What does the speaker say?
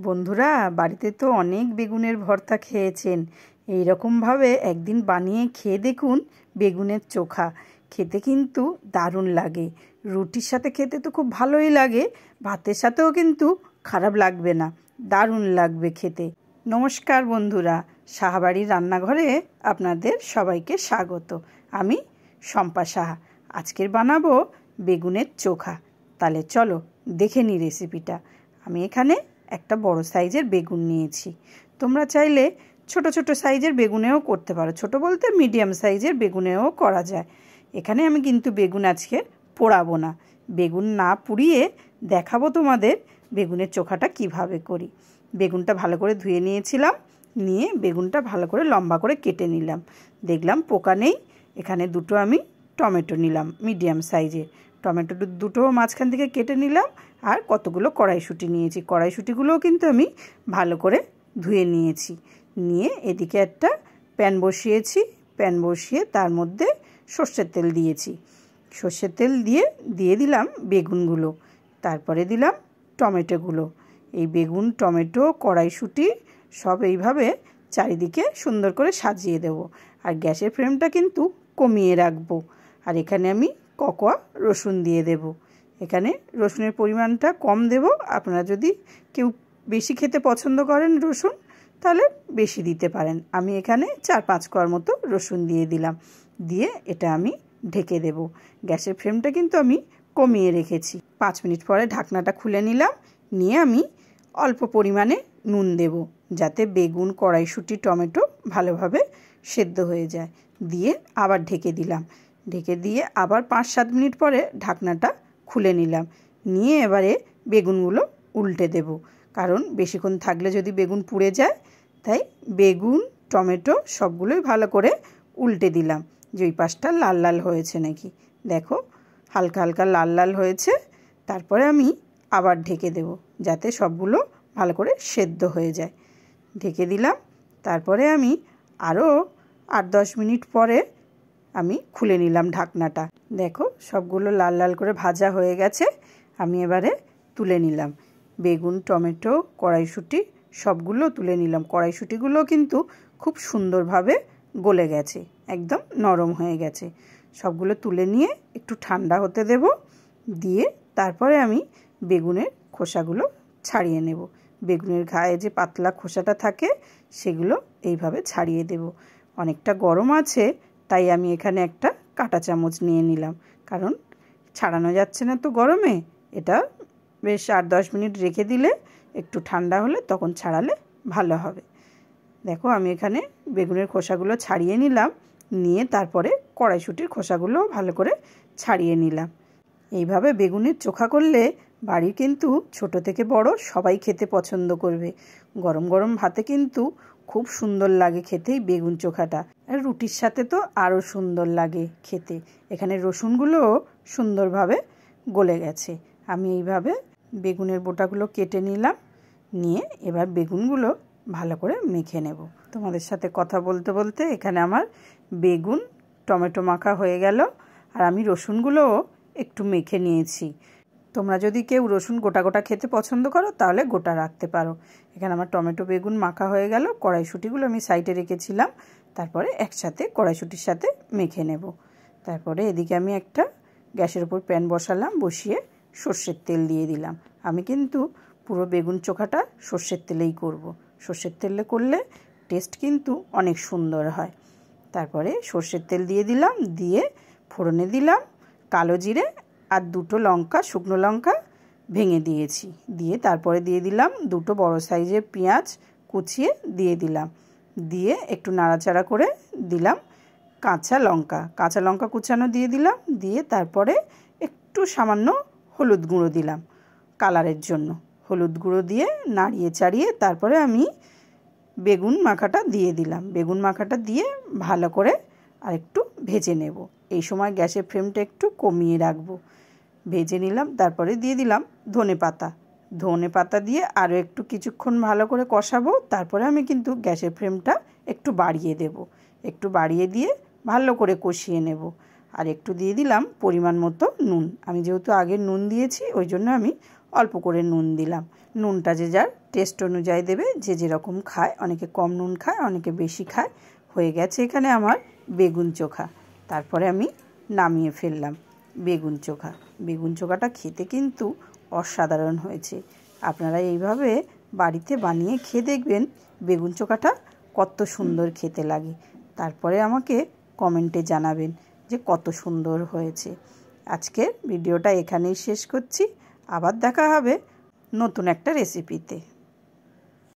বন্ধুরা, বাড়িতে তো অনেক বেগুনের ভর্তা খেয়েছেন। এই রকমভাবে একদিন বানিয়ে খেয়ে দেখুন বেগুনের চোখা। খেতে কিন্তু দারুণ লাগে। রুটির সাথে খেতে তো খুব ভালোই লাগে, ভাতের সাথেও কিন্তু খারাপ লাগবে না, দারুণ লাগবে খেতে। নমস্কার বন্ধুরা, সাহাবাড়ির রান্নাঘরে আপনাদের সবাইকে স্বাগত। আমি শম্পা সাহা। আজকের বানাবো বেগুনের চোখা। তাহলে চলো দেখে নিই রেসিপিটা। আমি এখানে একটা বড় সাইজের বেগুন নিয়েছি। তোমরা চাইলে ছোট ছোট সাইজের বেগুনেও করতে পারো, ছোট বলতে মিডিয়াম সাইজের বেগুনেও করা যায়। এখানে আমি কিন্তু বেগুন আজকে পোড়াবো না, বেগুন না পুড়িয়ে দেখাবো তোমাদের বেগুনের চোখাটা কিভাবে করি। বেগুনটা ভালো করে ধুয়ে নিয়েছিলাম, নিয়ে বেগুনটা ভালো করে লম্বা করে কেটে নিলাম। দেখলাম পোকা নেই। এখানে দুটো আমি টমেটো নিলাম মিডিয়াম সাইজের। টমেটো দুটো মাঝখান থেকে কেটে নিলাম। আর কতগুলো কড়াইশুঁটি নিয়েছি, কড়াইশুঁটিগুলোও কিন্তু আমি ভালো করে ধুয়ে নিয়েছি। নিয়ে এদিকে একটা প্যান বসিয়েছি, প্যান বসিয়ে তার মধ্যে সর্ষের তেল দিয়েছি। সর্ষের তেল দিয়ে দিলাম বেগুনগুলো, তারপরে দিলাম টমেটোগুলো। এই বেগুন, টমেটো, কড়াইশুঁটি সব এইভাবে চারিদিকে সুন্দর করে সাজিয়ে দেব। আর গ্যাসের ফ্লেমটা কিন্তু কমিয়ে রাখবো। আর এখানে আমি ককোয়া রসুন দিয়ে দেব। এখানে রসুনের পরিমাণটা কম দেব। আপনারা যদি কেউ বেশি খেতে পছন্দ করেন রসুন, তাহলে বেশি দিতে পারেন। আমি এখানে 4-5 কোয়ার মতো রসুন দিয়ে দিলাম। দিয়ে এটা আমি ঢেকে দেব। গ্যাসের ফ্লেমটা কিন্তু আমি কমিয়ে রেখেছি। 5 মিনিট পরে ঢাকনাটা খুলে নিলাম। নিয়ে আমি অল্প পরিমাণে নুন দেব, যাতে বেগুন, কড়াইশুঁটি, টমেটো ভালোভাবে সেদ্ধ হয়ে যায়। দিয়ে আবার ঢেকে দিলাম। ঢেকে দিয়ে আবার 5-7 মিনিট পরে ঢাকনাটা খুলে নিলাম। নিয়ে এবারে বেগুনগুলো উল্টে দেব, কারণ বেশিক্ষণ থাকলে যদি বেগুন পুড়ে যায়। তাই বেগুন, টমেটো সবগুলোই ভালো করে উল্টে দিলাম, যে ওই পাশটা লাল লাল হয়েছে নাকি। দেখো হালকা হালকা লাল লাল হয়েছে। তারপরে আমি আবার ঢেকে দেব, যাতে সবগুলো ভালো করে সেদ্ধ হয়ে যায়। ঢেকে দিলাম। তারপরে আমি আরও 8-10 মিনিট পরে আমি খুলে নিলাম ঢাকনাটা। দেখো সবগুলো লাল লাল করে ভাজা হয়ে গেছে। আমি এবারে তুলে নিলাম বেগুন, টমেটো, কড়াইশুঁটি সবগুলো তুলে নিলাম। কড়াইশুঁটিগুলো কিন্তু খুব সুন্দরভাবে গলে গেছে, একদম নরম হয়ে গেছে। সবগুলো তুলে নিয়ে একটু ঠান্ডা হতে দেব। দিয়ে তারপরে আমি বেগুনের খোসাগুলো ছাড়িয়ে নেব। বেগুনের গায়ে যে পাতলা খোসাটা থাকে সেগুলো এইভাবে ছাড়িয়ে দেব। অনেকটা গরম আছে, তাই আমি এখানে একটা কাঁটা চামচ নিয়ে নিলাম, কারণ ছাড়ানো যাচ্ছে না তো গরমে। এটা বেশ 8-10 মিনিট রেখে দিলে, একটু ঠান্ডা হলে তখন ছাড়ালে ভালো হবে। দেখো আমি এখানে বেগুনের খোসাগুলো ছাড়িয়ে নিলাম। নিয়ে তারপরে কড়াইশুঁটির খোসাগুলো ভালো করে ছাড়িয়ে নিলাম। এইভাবে বেগুনের চোখা করলে বাড়ির কিন্তু ছোট থেকে বড় সবাই খেতে পছন্দ করবে। গরম গরম ভাতে কিন্তু খুব সুন্দর লাগে খেতেই বেগুন চোখাটা। আর রুটির সাথে তো আরও সুন্দর লাগে খেতে। এখানে রসুনগুলোও সুন্দরভাবে গলে গেছে। আমি এইভাবে বেগুনের বোটাগুলো কেটে নিলাম। নিয়ে এবার বেগুনগুলো ভালো করে মেখে নেব। তোমাদের সাথে কথা বলতে বলতে এখানে আমার বেগুন, টমেটো মাখা হয়ে গেল। আর আমি রসুনগুলোও একটু মেখে নিয়েছি। তোমরা যদি কেউ রসুন গোটা গোটা খেতে পছন্দ করো তাহলে গোটা রাখতে পারো। এখানে আমার টমেটো, বেগুন মাখা হয়ে গেল। কড়াইশুঁটিগুলো আমি সাইডে রেখেছিলাম, তারপরে একসাথে কড়াইশুঁটির সাথে মেখে নেব। তারপরে এদিকে আমি একটা গ্যাসের উপর প্যান বসালাম, বসিয়ে সর্ষের তেল দিয়ে দিলাম। আমি কিন্তু পুরো বেগুন চোখাটা সর্ষের তেলেই করব। সর্ষের তেলে করলে টেস্ট কিন্তু অনেক সুন্দর হয়। তারপরে সর্ষের তেল দিয়ে দিলাম। দিয়ে ফোড়নে দিলাম কালো জিরে আর 2টো লঙ্কা, শুকনো লঙ্কা ভেঙে দিয়েছি। দিয়ে তারপরে দিয়ে দিলাম 2টো বড় সাইজের পেঁয়াজ কুচিয়ে দিয়ে দিলাম। দিয়ে একটু নাড়াচাড়া করে দিলাম কাঁচা লঙ্কা কুচানো দিয়ে দিলাম। দিয়ে তারপরে একটু সামান্য হলুদ গুঁড়ো দিলাম কালারের জন্য। হলুদ গুঁড়ো দিয়ে নাড়িয়ে চাড়িয়ে তারপরে আমি বেগুন মাখাটা দিয়ে দিলাম। বেগুন মাখাটা দিয়ে ভালো করে আর একটু ভেজে নেব। এই সময় গ্যাসের ফ্লেমটা একটু কমিয়ে রাখবো। ভেজে নিলাম। তারপরে দিয়ে দিলাম ধনে পাতা দিয়ে আরও একটু কিছুক্ষণ ভালো করে কষাবো। তারপরে আমি কিন্তু গ্যাসের ফ্লেমটা একটু বাড়িয়ে দেব। একটু বাড়িয়ে দিয়ে ভালো করে কষিয়ে নেব। আর একটু দিয়ে দিলাম পরিমাণ মতো নুন। আমি যেহেতু আগে নুন দিয়েছি, ওই জন্য আমি অল্প করে নুন দিলাম। নুনটা যে যার টেস্ট অনুযায়ী দেবে, যে যেরকম খায়, অনেকে কম নুন খায়, অনেকে বেশি খায়। হয়ে গেছে এখানে আমার বেগুন চোখা। তারপরে আমি নামিয়ে ফেললাম বেগুন চোখা। বেগুন চোখাটা খেতে কিন্তু অসাধারণ হয়েছে। আপনারা এইভাবে বাড়িতে বানিয়ে খেয়ে দেখবেন বেগুন চোখাটা কত সুন্দর খেতে লাগে। তারপরে আমাকে কমেন্টে জানাবেন যে কত সুন্দর হয়েছে। আজকের ভিডিওটা এখানেই শেষ করছি। আবার দেখা হবে নতুন একটা রেসিপিতে।